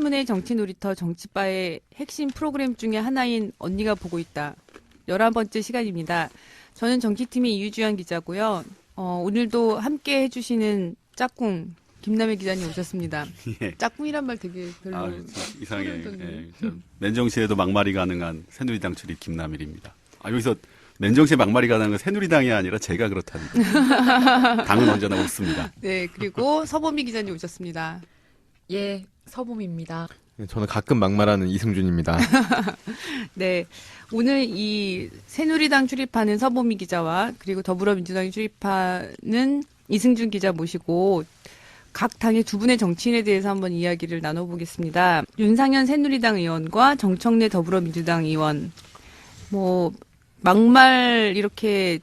한신문의 정치놀이터 정치바의 핵심 프로그램 중에 하나인 언니가 보고 있다. 11번째 시간입니다. 저는 정치팀의 이유주연 기자고요. 오늘도 함께 해주시는 짝꿍 김남일 기자님 오셨습니다. 예. 짝꿍이란 말 되게 별로 이상해. 소름 예, 맨정시에도 막말이 가능한 새누리당 출입 김남일입니다. 여기서 맨정시에 막말이 가능한 건 새누리당이 아니라 제가 그렇다는데. 당은 언제나 옳습니다. 네, 그리고 서보미 기자님 오셨습니다. 예, 서봄입니다. 저는 가끔 막말하는 이승준입니다. 네, 오늘 이 새누리당 출입하는 서보미 기자와 그리고 더불어민주당이 출입하는 이승준 기자 모시고 각 당의 두 분의 정치인에 대해서 한번 이야기를 나눠보겠습니다. 윤상현 새누리당 의원과 정청래 더불어민주당 의원, 막말 이렇게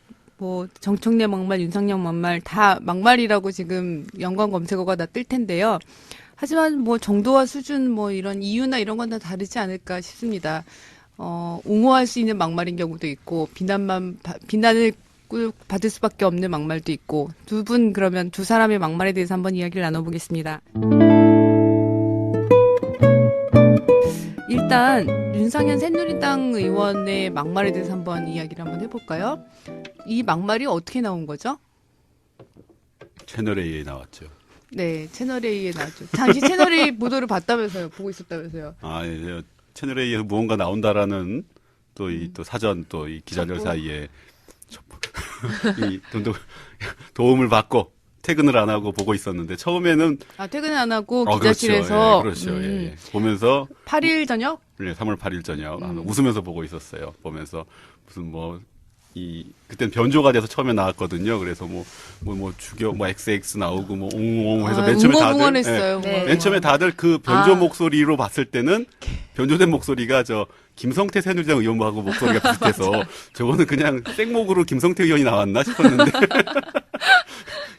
정청래 막말, 윤상현 막말 다 막말이라고 지금 연관 검색어가 다 뜰 텐데요. 하지만 정도와 수준 이런 이유나 이런 건 다 다르지 않을까 싶습니다. 옹호할 수 있는 막말인 경우도 있고 비난을 받을 수밖에 없는 막말도 있고 그러면 두 사람의 막말에 대해서 한번 이야기를 나눠보겠습니다. 일단 윤상현 새누리당 의원의 막말에 대해서 한번 이야기를 한번 해볼까요? 이 막말이 어떻게 나온 거죠? 채널A에 나왔죠. 네, 채널A에 나왔죠. 당시 채널A 보도를 봤다면서요. 보고 있었다면서요. 예. 채널A에서 무언가 나온다라는 또 사전 또 이 기자들 사이에 도움을 받고 퇴근을 안 하고 보고 있었는데 처음에는 퇴근을 안 하고 기자실에서 그렇죠. 예. 보면서 8일 저녁? 네, 3월 8일 저녁 웃으면서 보고 있었어요. 보면서 무슨 그땐 변조가 돼서 처음에 나왔거든요. 그래서 죽여 XX 나오고 옹옹 해서 맨 처음에 웅얼웅얼했어요. 네. 맨 처음에 다들 그 변조 목소리로 봤을 때는 변조된 목소리가 김성태 새누리당 의원하고 목소리가 비슷해서 저거는 그냥 생목으로 김성태 의원이 나왔나 싶었는데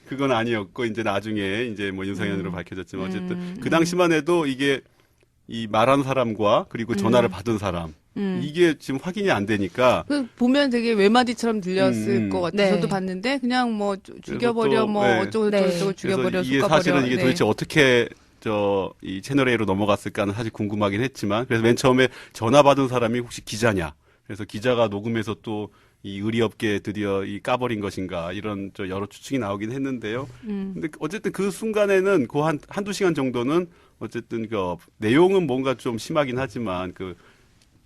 그건 아니었고 이제 나중에 윤상현으로 밝혀졌지만 어쨌든 그 당시만 해도 이게 이 말하는 사람과 그리고 전화를 받은 사람 이게 지금 확인이 안 되니까 보면 되게 외마디처럼 들렸을 것 같아서 저도 네. 봤는데 그냥 죽여버려 어쩌고 저쩌고 죽여버려 이게 속아버려. 사실은 이게 도대체 어떻게 이 채널A로 넘어갔을까는 사실 궁금하긴 했지만 그래서 맨 처음에 전화 받은 사람이 혹시 기자냐 그래서 기자가 녹음해서 또 이 의리업계에 드디어 까버린 것인가 이런 여러 추측이 나오긴 했는데요. 근데 어쨌든 그 순간에는 한두 시간 정도는 어쨌든 내용은 뭔가 좀 심하긴 하지만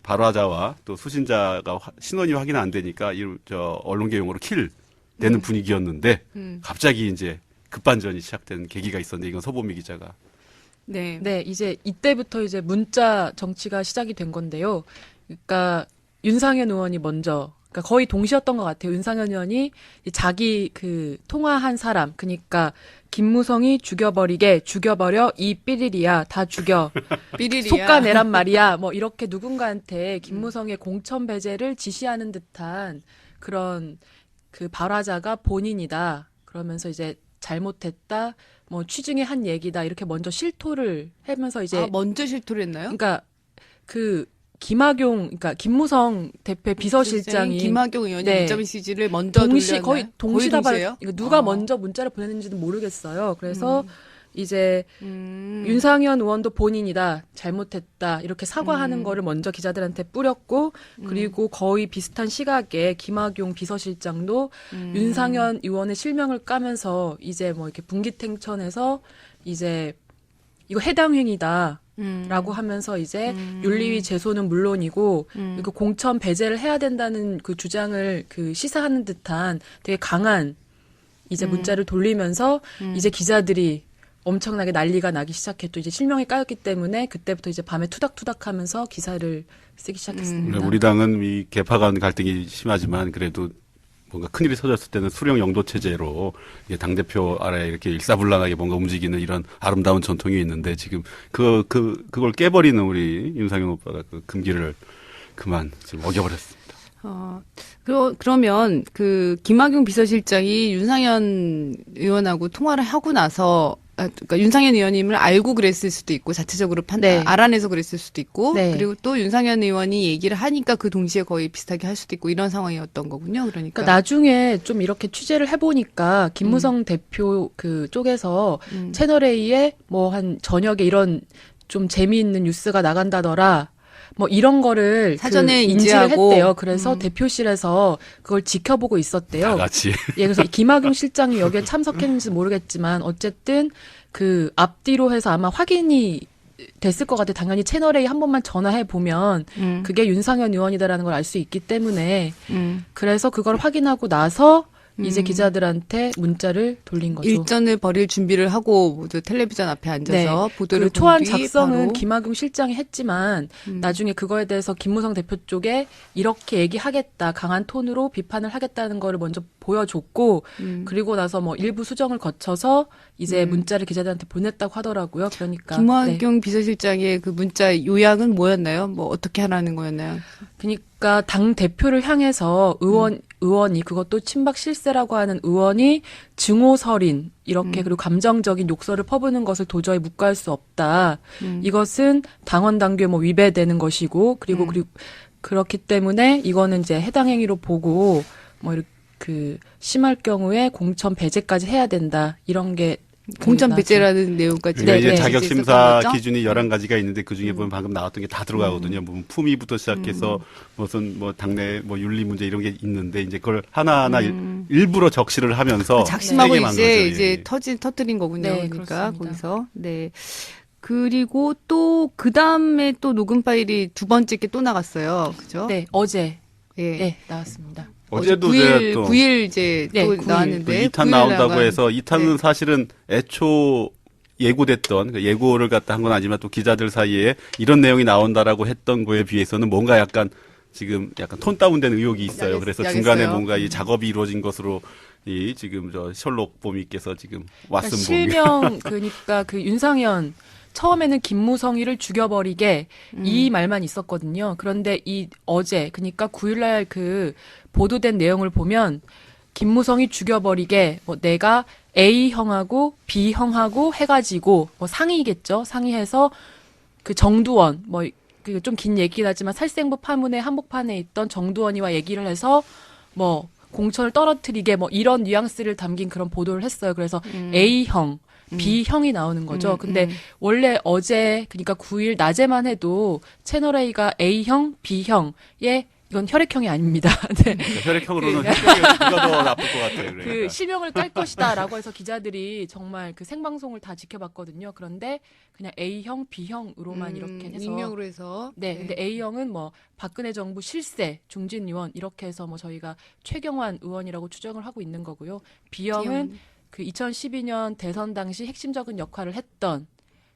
발화자와 또 수신자가 신원이 확인 안 되니까 언론계 용어로 킬 되는 분위기였는데 갑자기 이제 급반전이 시작된 계기가 있었는데 이건 서보미 기자가 네. 네, 이제 이때부터 이제 문자 정치가 시작이 된 건데요. 그러니까 윤상현 의원이 먼저, 그러니까 거의 동시였던 것 같아요. 윤상현 의원이 자기 통화한 사람, 그러니까 김무성이 죽여버려 이 삐리리야 다 죽여 삐리리야. 속가내란 말이야 이렇게 누군가한테 김무성의 공천 배제를 지시하는 듯한 그런 발화자가 본인이다 그러면서 이제 잘못했다 취중에 한 얘기다 이렇게 먼저 실토를 하면서 이제 먼저 실토를 했나요? 그러니까 그러니까 김무성 대표 비서실장이 김학용 의원이 네. 문자 메시지를 먼저 거의 돌렸나요? 동시다발 동시에요? 누가 먼저 문자를 보냈는지는 모르겠어요. 그래서 이제 윤상현 의원도 본인이다 잘못했다 이렇게 사과하는 거를 먼저 기자들한테 뿌렸고 그리고 거의 비슷한 시각에 김학용 비서실장도 윤상현 의원의 실명을 까면서 이제 이렇게 분기탱천해서 이제 이거 해당 행위다. 라고 하면서 이제 윤리위 제소는 물론이고 그리고 공천 배제를 해야 된다는 그 주장을 시사하는 듯한 되게 강한 이제 문자를 돌리면서 이제 기자들이 엄청나게 난리가 나기 시작했고 이제 실명이 까였기 때문에 그때부터 이제 밤에 투닥투닥하면서 기사를 쓰기 시작했습니다. 우리 당은 이 계파 간 갈등이 심하지만 그래도 뭔가 큰일이 터졌을 때는 수령 영도 체제로 당대표 아래 이렇게 일사불란하게 뭔가 움직이는 이런 아름다운 전통이 있는데 지금 그걸 깨버리는 우리 윤상현 오빠가 금기를 그만 지금 어겨버렸습니다. 그러면 김학용 비서실장이 윤상현 의원하고 통화를 하고 나서 그러니까 윤상현 의원님을 알고 그랬을 수도 있고 자체적으로 네. 알아내서 그랬을 수도 있고 네. 그리고 또 윤상현 의원이 얘기를 하니까 그 동시에 거의 비슷하게 할 수도 있고 이런 상황이었던 거군요. 그러니까 나중에 좀 이렇게 취재를 해보니까 김무성 대표 쪽에서 채널A에 한 저녁에 이런 좀 재미있는 뉴스가 나간다더라. 뭐 이런 거를 사전에 인지를 인지하고. 했대요. 그래서 대표실에서 그걸 지켜보고 있었대요. 다 같이. 예, 그래서 김학용 실장이 여기에 참석했는지 모르겠지만 어쨌든 그 앞뒤로 해서 아마 확인이 됐을 것 같아요. 당연히 채널A 한 번만 전화해 보면 그게 윤상현 의원이다라는 걸 알 수 있기 때문에 그래서 그걸 확인하고 나서 이제 기자들한테 문자를 돌린 거죠. 일전을 벌일 준비를 하고 모두 텔레비전 앞에 앉아서 보도를 그 초안 본 뒤 작성은 바로 김학용 실장이 했지만 나중에 그거에 대해서 김무성 대표 쪽에 이렇게 얘기하겠다, 강한 톤으로 비판을 하겠다는 거를 먼저 보여줬고 그리고 나서 뭐 일부 수정을 거쳐서 이제 문자를 기자들한테 보냈다고 하더라고요. 그러니까 김학용 비서실장의 그 문자 요약은 뭐였나요? 뭐 어떻게 하라는 거였나요? 그러니까 당 대표를 향해서 의원이 그것도 친박 실세라고 하는 의원이 증오설인 이렇게 그리고 감정적인 욕설을 퍼부는 것을 도저히 묵과할 수 없다. 이것은 당원 당규에 뭐 위배되는 것이고 그리고 그렇기 때문에 이거는 이제 해당 행위로 보고 뭐 이렇게 그 심할 경우에 공천 배제까지 해야 된다. 이런 게 공천 배제라는 내용까지. 그러니까 네, 이제 네. 자격 있었던 심사 거죠? 기준이 11가지가 있는데 그중에 보면 방금 나왔던 게 다 들어가거든요. 뭐 품위부터 시작해서 무슨 뭐 당내 뭐 윤리 문제 이런 게 있는데 이제 그걸 하나하나 일부러 적시를 하면서 작심하고 세게 만 거죠. 이제 예. 터뜨린 거군요. 네, 그러니까 그렇습니다. 거기서. 네. 그리고 또 그 다음에 또 녹음 파일이 두 번째 게 또 나갔어요. 그죠? 네, 어제 예. 네, 나왔습니다. 어제도 9일, 또 9일 이제 네, 또 9일. 나왔는데 2탄 9일 나온다고 나간- 해서 2탄은 네. 사실은 애초 예고됐던 그 예고를 갖다 한 건 아니지만 또 기자들 사이에 이런 내용이 나온다라고 했던 거에 비해서는 뭔가 약간 지금 약간 톤 다운된 의혹이 있어요. 그래서 야겠어요. 중간에 뭔가 이 작업이 이루어진 것으로 이 지금 저 셜록 보미께서 지금 왓슨 보미 실명 그러니까 그 윤상현 처음에는 김무성이를 죽여버리게 이 말만 있었거든요. 그런데 이 어제 그러니까 9일날 그 보도된 내용을 보면 김무성이 죽여버리게 뭐 내가 A형하고 B형하고 해가지고 뭐 상의겠죠. 상의해서 그 정두원 뭐 그 좀 긴 얘기긴 하지만 살생부 파문의 한복판에 있던 정두원이와 얘기를 해서 뭐 공천을 떨어뜨리게 뭐 이런 뉘앙스를 담긴 그런 보도를 했어요. 그래서 A형, B형이 나오는 거죠. 근데 원래 어제 그러니까 9일 낮에만 해도 채널A가 A형, B형에 이건 혈액형이 아닙니다. 네. 혈액형으로는 누가 더 나쁠 것 같아요. 그러니까. 그 실명을 깔 것이다라고 해서 기자들이 정말 그 생방송을 다 지켜봤거든요. 그런데 그냥 A형, B형으로만 이렇게 해서 익명으로 해서 네, 근데 A형은 뭐 박근혜 정부 실세, 중진 의원 이렇게 해서 뭐 저희가 최경환 의원이라고 추정을 하고 있는 거고요. B형은 그 2012년 대선 당시 핵심적인 역할을 했던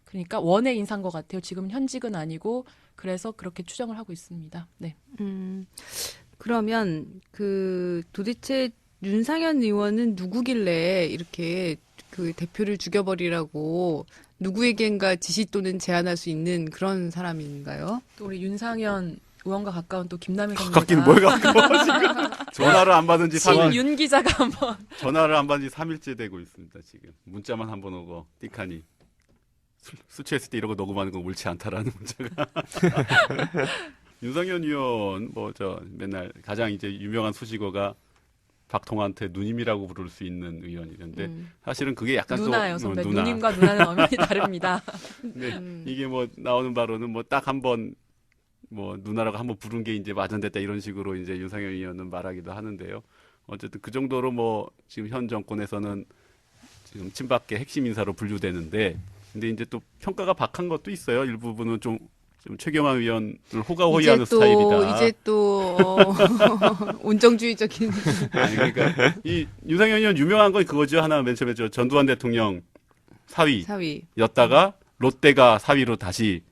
그러니까 원의 인사인 것 같아요. 지금 현직은 아니고 그래서 그렇게 추정을 하고 있습니다. 네. 그러면 그 도대체 윤상현 의원은 누구길래 이렇게 그 대표를 죽여버리라고 누구에겐가 지시 또는 제안할 수 있는 그런 사람인가요? 또 우리 윤상현 의원과 가까운 또 김남일 가깝긴 선배가 뭘 가까워 지금 전화를 안 받은 지 3일 윤 기자가 한번 전화를 안 받은 지 3일째 되고 있습니다. 지금 문자만 한 번 오고 띡하니 술 취했을 때 이러고 녹음하는 건 옳지 않다라는 문자가 윤상현 의원 뭐 저 맨날 가장 이제 유명한 수식어가 박통한테 누님이라고 부를 수 있는 의원이던데 사실은 그게 약간 누나예요, 또 선배. 누나. 누님과 누나는 엄연히 다릅니다. 근데 이게 뭐 나오는 바로는 뭐 딱 한 번 뭐 누나라고 한번 부른 게 이제 마전됐다 이런 식으로 이제 윤상현 의원은 말하기도 하는데요. 어쨌든 그 정도로 뭐 지금 현 정권에서는 지금 친박계 핵심 인사로 분류되는데 근데 이제 또 평가가 박한 것도 있어요. 일부분은 좀 최경환 의원을 호가호위하는 스타일이다. 이제 또 온정주의적인 아니, 그러니까 이 윤상현 의원 유명한 건 그거죠. 하나 맨 처음에 저 전두환 대통령 사위. 사위였다가 롯데가 사위로 다시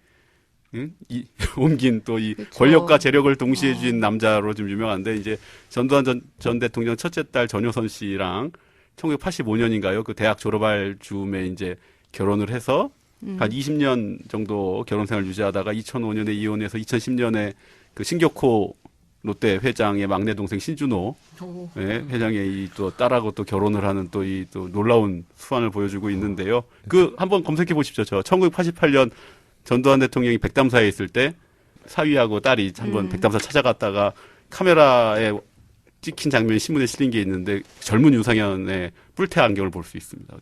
옮긴 또 이 그쵸. 권력과 재력을 동시에 쥔 남자로 좀 유명한데 이제 전두환 전 대통령 첫째 딸 전효선 씨랑 1985년인가요? 그 대학 졸업할 즈음에 이제 결혼을 해서 한 20년 정도 결혼 생활 유지하다가 2005년에 이혼해서 2010년에 그 신격호 롯데 회장의 막내 동생 신준호 회장의 이 또 딸하고 또 결혼을 하는 또 이 또 놀라운 수완을 보여주고 있는데요. 그 한번 검색해 보십시오. 저 1988년 전두환 대통령이 백담사에 있을 때 사위하고 딸이 한번 백담사 찾아갔다가 카메라에 찍힌 장면이 신문에 실린 게 있는데 젊은 윤상현의 뿔테 안경을 볼 수 있습니다.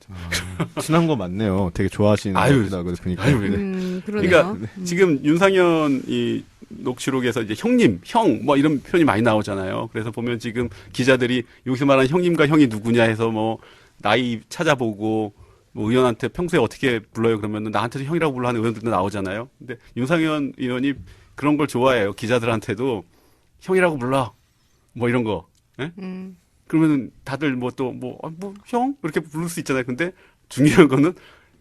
친한 거 맞네요. 되게 좋아하시는 아유, 거다 보니까. 아유, 그러네요. 그러니까 지금 윤상현 이 녹취록에서 이제 형님, 형 뭐 이런 표현이 많이 나오잖아요. 그래서 보면 지금 기자들이 여기서 말하는 형님과 형이 누구냐 해서 뭐 나이 찾아보고 뭐 의원한테 평소에 어떻게 불러요 그러면 나한테도 형이라고 불러 하는 의원들도 나오잖아요. 근데 윤상현 의원이 그런 걸 좋아해요. 기자들한테도 형이라고 불러 뭐 이런 거. 예? 그러면 다들 뭐 또 뭐 형 이렇게 부를 수 있잖아요. 근데 중요한 거는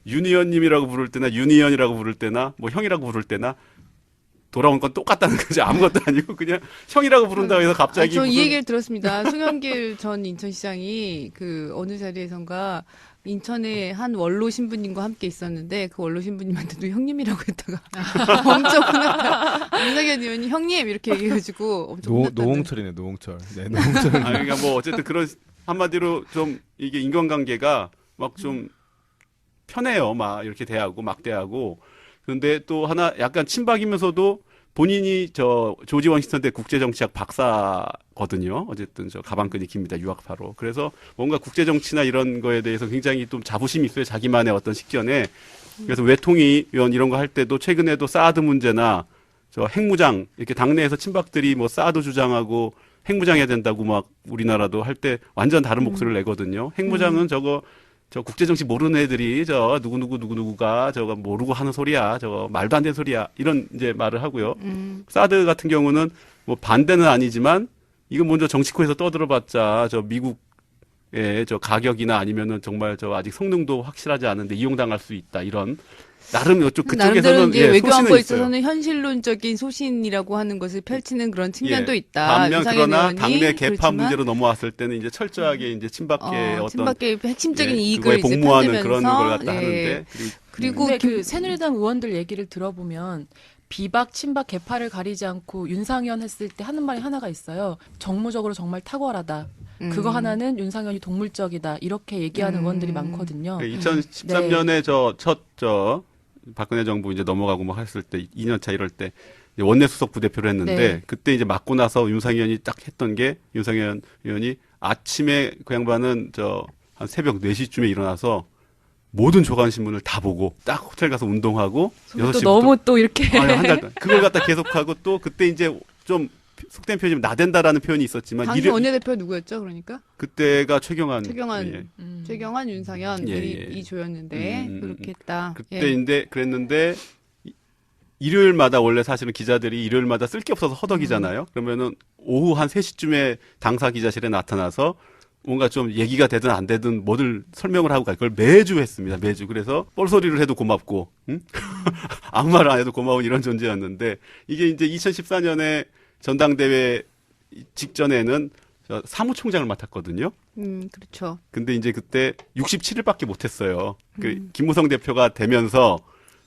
윤 의원님이라고 부를 때나 윤 의원이라고 부를 때나 뭐 형이라고 부를 때나 돌아온 건 똑같다는 거죠. 아무것도 아니고 그냥 형이라고 부른다고 해서 갑자기 저 이 무슨 얘기를 들었습니다. 송영길 전 인천시장이 그 어느 자리에선가 인천에 한 원로 신부님과 함께 있었는데 그 원로 신부님한테도 형님이라고 했다가 엄청 혼났다. 윤석열 의원이 형님 이렇게 얘기해가지고 엄청 혼났다. 노홍철이네, 노홍철. 네, 노홍철. 아 그러니까 뭐 어쨌든 그런 한마디로 좀 이게 인간관계가 막 좀 편해요. 막 이렇게 대하고 막 대하고. 그런데 또 하나 약간 친박이면서도 본인이 저 조지 워싱턴 대 국제정치학 박사거든요. 어쨌든 저 가방끈이 깁니다. 유학파로. 그래서 뭔가 국제정치나 이런 거에 대해서 굉장히 좀 자부심이 있어요. 자기만의 어떤 식견에. 그래서 외통위원 이런 거 할 때도 최근에도 사드 문제나 저 핵무장 이렇게 당내에서 친박들이 뭐 사드 주장하고 핵무장해야 된다고 막 우리나라도 할 때 완전 다른 목소리를 내거든요. 핵무장은 저 국제정치 모르는 애들이 저 누구누구가 저거 모르고 하는 소리야. 저거 말도 안 되는 소리야. 이런 이제 말을 하고요. 사드 같은 경우는 뭐 반대는 아니지만 이거 먼저 정치코에서 떠들어봤자 저 미국의 저 가격이나 아니면은 정말 저 아직 성능도 확실하지 않은데 이용당할 수 있다. 이런 나름 이쪽 나름대로 그쪽에서는 이제 예, 외교안보에 소신은 있어요. 있어서는 현실론적인 소신이라고 하는 것을 펼치는 그런 측면도 예. 있다. 반면 윤상현 그러나 의원이. 당내 개파 그렇지만 문제로 넘어왔을 때는 이제 철저하게 이제 친박계의 어떤 친박계의 핵심적인 예, 이익을 그거에 이제 복무하는 편들면서 그런 걸 갖다 예. 하는데 그리고 근데 그 새누리당 의원들 얘기를 들어보면 비박, 친박, 개파를 가리지 않고 윤상현 했을 때 하는 말이 하나가 있어요. 정무적으로 정말 탁월하다. 그거 하나는 윤상현이 동물적이다. 이렇게 얘기하는 의원들이 많거든요. 2013년에 저 박근혜 정부 이제 넘어가고 막 했을 때 2년차 이럴 때 이제 원내수석 부대표를 했는데 네. 그때 이제 맞고 나서 윤상현이 딱 했던 게 윤상현 의원이 아침에 그 양반은 저 한 새벽 4시쯤에 일어나서 모든 조간신문을 다 보고 딱 호텔 가서 운동하고 또 6시부터 너무 또 이렇게 한 달 동안 그걸 갖다 계속하고 또 그때 이제 좀 속된 표현이면 나댄다라는 표현이 있었지만 당시 원내대표 누구였죠? 그러니까 그때가 최경환 최경환 최경환 윤상현 예, 이, 예. 이 조였는데 그렇게 했다. 그때인데 그랬는데 일요일마다 원래 사실은 기자들이 일요일마다 쓸 게 없어서 허덕이잖아요. 그러면은 오후 한 3시쯤에 당사 기자실에 나타나서 뭔가 좀 얘기가 되든 안 되든 뭐를 설명을 하고 가. 그걸 매주 했습니다. 매주. 그래서 뻘소리를 해도 고맙고, 응? 아무 말 안 해도 고마운 이런 존재였는데 이게 이제 2014년에 전당대회 직전에는 저 사무총장을 맡았거든요. 그렇죠. 근데 이제 그때 67일밖에 못했어요. 그 김무성 대표가 되면서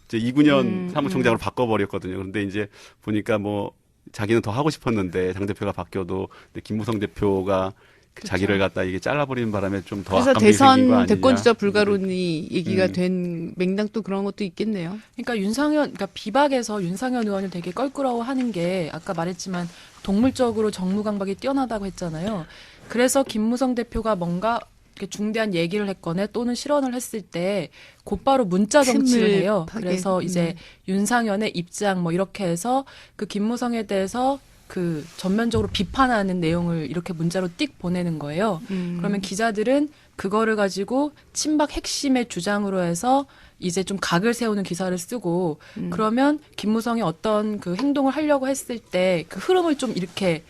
이제 이군현 사무총장으로 바꿔버렸거든요. 그런데 이제 보니까 뭐 자기는 더 하고 싶었는데 당 대표가 바뀌어도 근데 김무성 대표가 그 자기를 갖다 이게 잘라버리는 바람에 좀 더 그래서 악감정이 생긴 거 대선 아니냐. 대권 주자 불가론이 얘기가 된 맥락도 그런 것도 있겠네요. 그러니까 그러니까 비박에서 윤상현 의원을 되게 껄끄러워하는 게 아까 말했지만 동물적으로 정무감각이 뛰어나다고 했잖아요. 그래서 김무성 대표가 뭔가 이렇게 중대한 얘기를 했거나 또는 실언을 했을 때 곧바로 문자 정치를 해요. 그래서 이제 윤상현의 입장 뭐 이렇게 해서 그 김무성에 대해서 그 전면적으로 비판하는 내용을 이렇게 문자로 띡 보내는 거예요. 그러면 기자들은 그거를 가지고 친박 핵심의 주장으로 해서 이제 좀 각을 세우는 기사를 쓰고 그러면 김무성이 어떤 그 행동을 하려고 했을 때 그 흐름을 좀 이렇게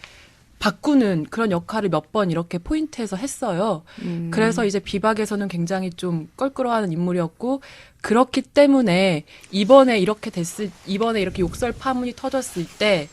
바꾸는 그런 역할을 몇 번 이렇게 포인트에서 했어요. 그래서 이제 비박에서는 굉장히 좀 껄끄러워하는 인물이었고 그렇기 때문에 이번에 이렇게 욕설 파문이 터졌을 때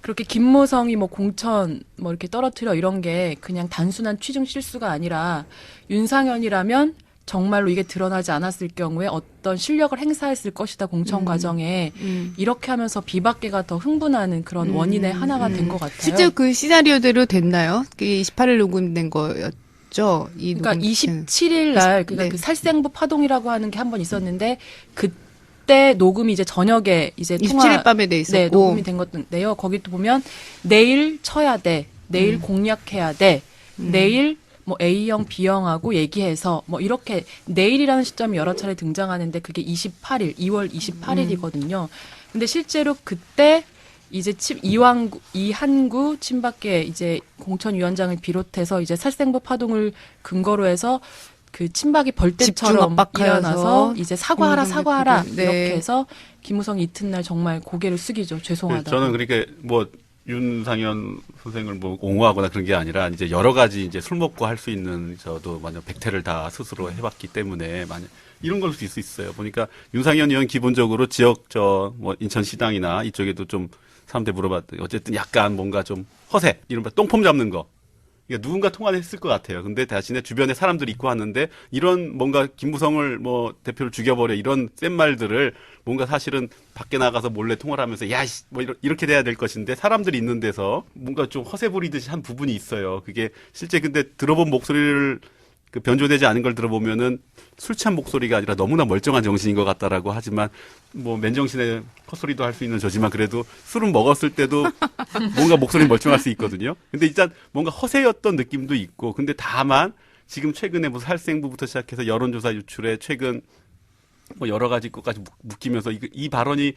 그렇게 김무성이 뭐 공천 뭐 이렇게 떨어뜨려 이런 게 그냥 단순한 취중 실수가 아니라 윤상현이라면 정말로 이게 드러나지 않았을 경우에 어떤 실력을 행사했을 것이다 공천 과정에 이렇게 하면서 비박계가 더 흥분하는 그런 원인의 하나가 된 것 같아요. 실제 그 시나리오대로 됐나요? 그게 28일 녹음된 거였죠. 이 그러니까 녹음. 27일 날 그러니까 네. 그 살생부 파동이라고 하는 게 한 번 있었는데 그때 녹음이 이제 저녁에 이제 27일 밤에 돼 있었고 네, 녹음이 된 것인데요. 거기 또 보면 내일 쳐야 돼. 내일 공략해야 돼. 내일 뭐 A형, B형하고 얘기해서 뭐 이렇게 내일이라는 시점이 여러 차례 등장하는데 그게 28일, 2월 28일이거든요. 근데 실제로 그때 이제 이한구 친박계 이제 공천위원장을 비롯해서 이제 살생부 파동을 근거로 해서 그 친박이 벌떼처럼 집중 압박하여서 일어나서 이제 사과하라 네. 이렇게 해서 김무성이 이튿날 정말 고개를 숙이죠. 죄송하다. 저는 그러니까 뭐 윤상현 선생을 뭐 옹호하거나 그런 게 아니라 이제 여러 가지 이제 술 먹고 할 수 있는 저도 만약 백태를 다 스스로 해봤기 때문에 만약 이런 걸 수 있어요. 보니까 윤상현 의원 기본적으로 지역 저 뭐 인천시당이나 이쪽에도 좀 사람들 물어봤더니 어쨌든 약간 뭔가 좀 허세 이른바 똥폼 잡는 거. 그러니까 누군가 통화를 했을 것 같아요. 근데 대신에 주변에 사람들이 있고 하는데 이런 뭔가 김무성을 뭐 대표를 죽여버려 이런 센 말들을 뭔가 사실은 밖에 나가서 몰래 통화를 하면서 야, 뭐 이렇게 돼야 될 것인데 사람들이 있는 데서 뭔가 좀 허세 부리듯이 한 부분이 있어요. 그게 실제 근데 들어본 목소리를 그 변조되지 않은 걸 들어보면은 술 취한 목소리가 아니라 너무나 멀쩡한 정신인 것 같다라고 하지만 뭐 맨정신에 헛소리도 할 수 있는 저지만 그래도 술은 먹었을 때도 뭔가 목소리 멀쩡할 수 있거든요. 근데 일단 뭔가 허세였던 느낌도 있고 근데 다만 지금 최근에 뭐 살생부부터 시작해서 여론조사 유출에 최근 뭐 여러 가지 것까지 묶이면서 이 발언이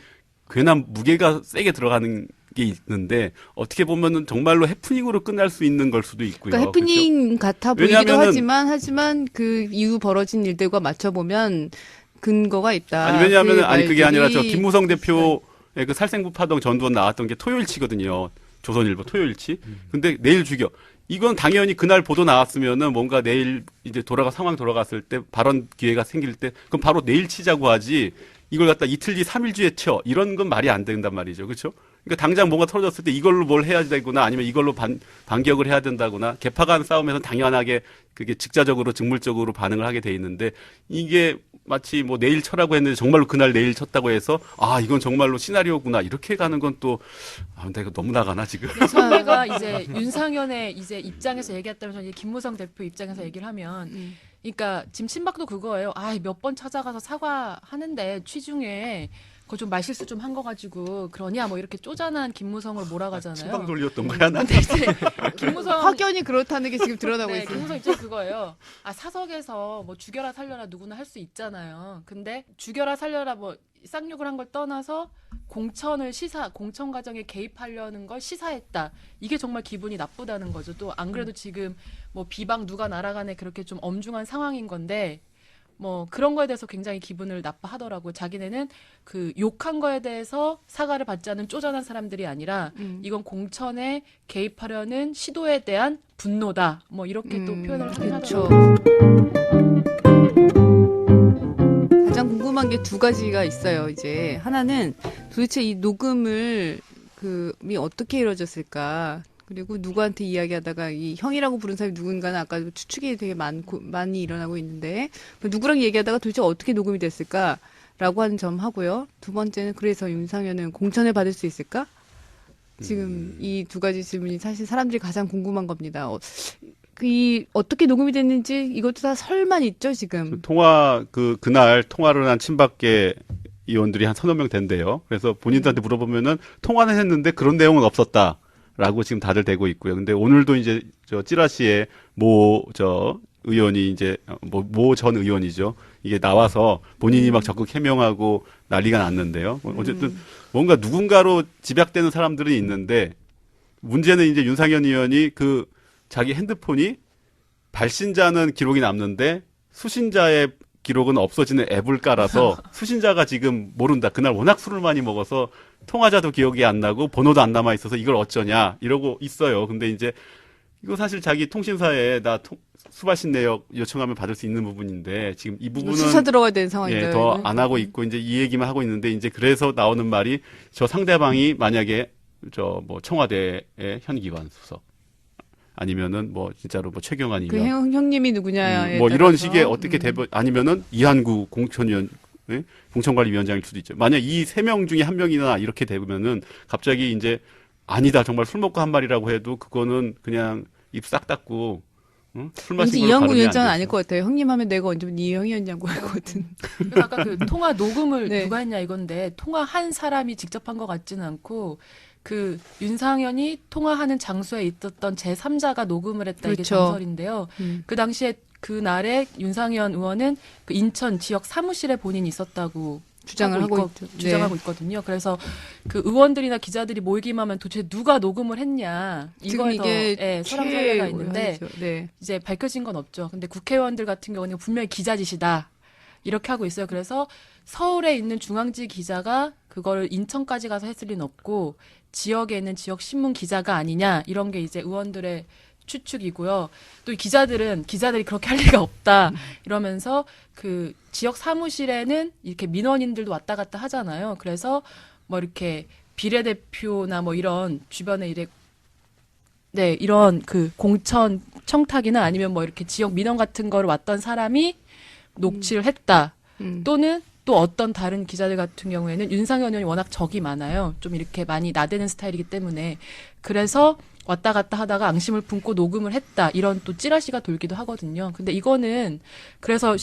괜한 무게가 세게 들어가는 게 있는데 어떻게 보면은 정말로 해프닝으로 끝날 수 있는 걸 수도 있고요. 그러니까 해프닝 같아 보이기도 왜냐하면은 하지만 그 이후 벌어진 일들과 맞춰보면 근거가 있다. 아니 왜냐하면 그 아니 그게 아니라 저 말들이 김무성 대표의 그 살생부 파동 전두원 나왔던 게 토요일치거든요. 조선일보 토요일치. 근데 내일 죽여. 이건 당연히 그날 보도 나왔으면은 뭔가 내일 이제 상황 돌아갔을 때 발언 기회가 생길 때 그럼 바로 내일 치자고 하지. 이걸 갖다 이틀 뒤, 3일 뒤에 쳐. 이런 건 말이 안 된단 말이죠. 그렇죠? 그러니까 당장 뭔가 터졌을 때 이걸로 뭘 해야 되구나 아니면 이걸로 반격을 해야 된다거나 개파 간 싸움에서는 당연하게 그게 직자적으로 직물적으로 반응을 하게 돼 있는데 이게 마치 뭐 내일 쳐라고 했는데 정말로 그날 내일 쳤다고 해서 아 이건 정말로 시나리오구나 이렇게 가는 건 또 근데 이거 너무 나가나 지금 선배가 이제 윤상현의 이제 입장에서 얘기했다면 저는 이제 김무성 대표 입장에서 얘기를 하면 그러니까 지금 친박도 그거예요. 아, 몇 번 찾아가서 사과하는데 취중에 그거 좀 말실수 좀 한 거 가지고 그러냐 뭐 이렇게 쪼잔한 김무성을 몰아가잖아요. 친박 돌렸던 거야 나. 근데 이제 김무성 확연히 그렇다는 게 지금 드러나고 네, 있어요. 김무성 입장 그거예요. 아, 사석에서 뭐 죽여라 살려라 누구나 할 수 있잖아요. 근데 죽여라 살려라 뭐 쌍욕을 한 걸 떠나서 공천 과정에 개입하려는 걸 시사했다. 이게 정말 기분이 나쁘다는 거죠. 또 안 그래도 지금 뭐 비방 누가 날아가네 그렇게 좀 엄중한 상황인 건데 뭐 그런 거에 대해서 굉장히 기분을 나빠하더라고요. 자기네는 그 욕한 거에 대해서 사과를 받지 않은 쪼잔한 사람들이 아니라 이건 공천에 개입하려는 시도에 대한 분노다. 뭐 이렇게 또 표현을 하긴 그렇죠. 하더라고요. 가장 궁금한 게 두 가지가 있어요. 이제 하나는 도대체 이 녹음을 이 어떻게 이루어졌을까? 그리고 누구한테 이야기하다가 이 형이라고 부른 사람이 누군가는 아까 추측이 되게 많이 일어나고 있는데 누구랑 얘기하다가 도대체 어떻게 녹음이 됐을까라고 하는 점 하고요. 두 번째는 그래서 윤상현은 공천을 받을 수 있을까? 지금 이 두 가지 질문이 사실 사람들이 가장 궁금한 겁니다. 어떻게 녹음이 됐는지 이것도 다 설만 있죠 지금. 그날 통화를 한 친박계 의원들이 한 3-4명 된대요. 그래서 본인들한테 물어보면은 통화는 했는데 그런 내용은 없었다라고 지금 다들 되고 있고요. 근데 오늘도 이제 저 찌라시에 모 의원이 이제 모 전 의원이죠. 이게 나와서 본인이 막 적극 해명하고 난리가 났는데요. 어쨌든 뭔가 누군가로 집약되는 사람들은 있는데 문제는 이제 윤상현 의원이 자기 핸드폰이 발신자는 기록이 남는데 수신자의 기록은 없어지는 앱을 깔아서 수신자가 지금 모른다. 그날 워낙 술을 많이 먹어서 통화자도 기억이 안 나고 번호도 안 남아 있어서 이걸 어쩌냐 이러고 있어요. 근데 이제 이거 사실 자기 통신사에 수발신 내역 요청하면 받을 수 있는 부분인데 지금 이 부분은 수사 들어가야 되는 상황인가요? 더 안 하고 있고 이제 이 얘기만 하고 있는데 이제 그래서 나오는 말이 저 상대방이 만약에 청와대의 현기관 수석 아니면은 진짜로 최경환 그 의원 형님이 누구냐에 이런 따라서. 식의 어떻게 아니면은 이한구 공천관리위원장일 수도 있죠. 만약 이 3명 중에 1명이나 이렇게 되면은 갑자기 이제 아니다 정말 술 먹고 한 말이라고 해도 그거는 그냥 입 싹 닫고 응? 술 마신 왠지 걸로 이양구 가늠이 안 위원장은 되지. 아닐 것 같아요. 형님 하면 내가 언제 이 형이었냐고 하거든. 그래서 아까 그 통화 녹음을 네. 누가 했냐 이건데 통화한 사람이 직접 한 것 같지는 않고 그 윤상현이 통화하는 장소에 있었던 제3자가 녹음을 했다 이게 그렇죠. 정설인데요. 음. 그 당시에 그날에 윤상현 의원은 그 인천 지역 사무실에 본인이 있었다고 주장을 하고 있죠. 주장하고 있거든요. 그래서 그 의원들이나 기자들이 모이기만 하면 도대체 누가 녹음을 했냐 지금 이거에서 이게 예, 설왕설래가 있는데 최고하죠. 네. 이제 밝혀진 건 없죠. 근데 국회의원들 같은 경우는 분명히 기자 짓이다. 이렇게 하고 있어요. 그래서 서울에 있는 중앙지 기자가 그거를 인천까지 가서 했을 리는 없고 지역에 있는 지역 신문 기자가 아니냐 이런 게 이제 의원들의 추측이고요. 또 이 기자들이 그렇게 할 리가 없다 이러면서 그 지역 사무실에는 이렇게 민원인들도 왔다 갔다 하잖아요. 그래서 뭐 이렇게 비례대표나 뭐 이런 주변에 이런 그 공천 청탁이나 아니면 뭐 이렇게 지역 민원 같은 거를 왔던 사람이 녹취를 했다. 또는 또 어떤 다른 기자들 같은 경우에는 윤상현 의원이 워낙 적이 많아요. 좀 이렇게 많이 나대는 스타일이기 때문에. 그래서 왔다 갔다 하다가 앙심을 품고 녹음을 했다. 이런 또 찌라시가 돌기도 하거든요. 근데 이거는 그래서